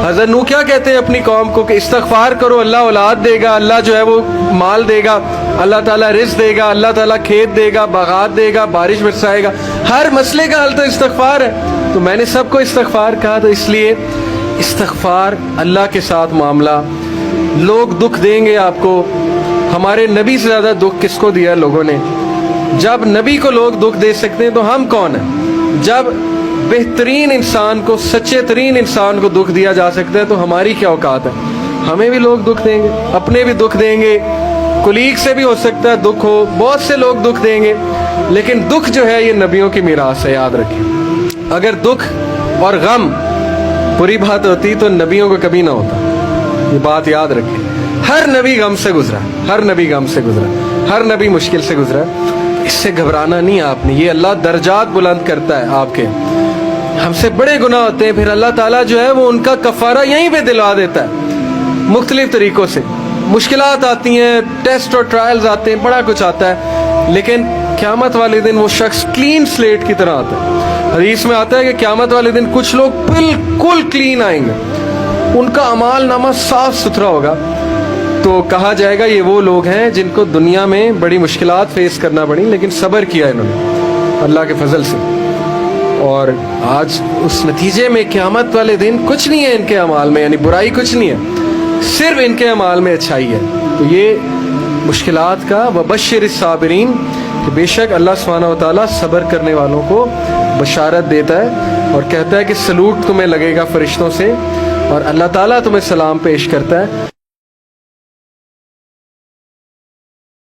हज़रत नूह क्या कहते हैं अपनी कौम को कि इस्तग़फ़ार करो, अल्लाह औलाद देगा, अल्लाह जो है वो माल देगा, अल्लाह ताला रिज़्क़ देगा, अल्लाह ताला खेत देगा, बागात देगा, बारिश बरसाएगा। हर मसले का हल तो इस्तग़फ़ार है। तो मैंने सबको इस्तग़फ़ार कहा, तो इसलिए इस्तग़फ़ार अल्लाह के साथ मामला। लोग दुख देंगे आपको, हमारे नबी से ज़्यादा दुख किसको दिया लोगों ने? जब नबी को लोग दुख दे सकते हैं तो हम कौन हैं? जब बेहतरीन इंसान को, सच्चे तरीन इंसान को दुख दिया जा सकता है तो हमारी क्या औकात है? हमें भी लोग दुख देंगे, अपने भी दुख देंगे, कुलीग से भी हो सकता है दुख हो, बहुत से लोग दुख देंगे। लेकिन दुख जो है ये नबियों की मीरास है, याद रखें। अगर दुख और गम बुरी बात होती तो नबियों को कभी ना होता, ये बात याद रखें। हर नबी गम से गुजरा, हर नबी गम से गुजरा, हर नबी मुश्किल से गुजरा। इससे घबराना नहीं आपने, ये अल्लाह दर्जात बुलंद करता है आपके। हमसे बड़े गुनाह होते हैं, फिर अल्लाह ताला जो है वो उनका कफारा यहीं पे दिलवा देता है मुख्तलिफ तरीकों से। मुश्किलात आती हैं, टेस्ट और ट्रायल्स आते हैं, बड़ा कुछ आता है, लेकिन क़यामत वाले दिन वो शख्स क्लीन स्लेट की तरह आता है। हदीस में आता है कि क़यामत वाले दिन कुछ लोग बिल्कुल क्लीन आएंगे, उनका अमाल नामा साफ सुथरा होगा। तो कहा जाएगा ये वो लोग हैं जिनको दुनिया में बड़ी मुश्किलात फेस करना पड़ी, लेकिन सब्र किया इन्होंने अल्लाह के फजल से, और आज उस नतीजे में क़यामत वाले दिन कुछ नहीं है इनके अमाल में, यानी बुराई कुछ नहीं है, सिर्फ इनके अमाल में अच्छाई है। तो ये मुश्किलात का वबश्शिर साबिरीन, कि बेशक अल्लाह सुब्हानहू व तआला सब्र करने वालों को बशारत देता है और कहता है कि सलूट तुम्हें लगेगा फरिश्तों से, और अल्लाह ताला तुम्हें सलाम पेश करता है।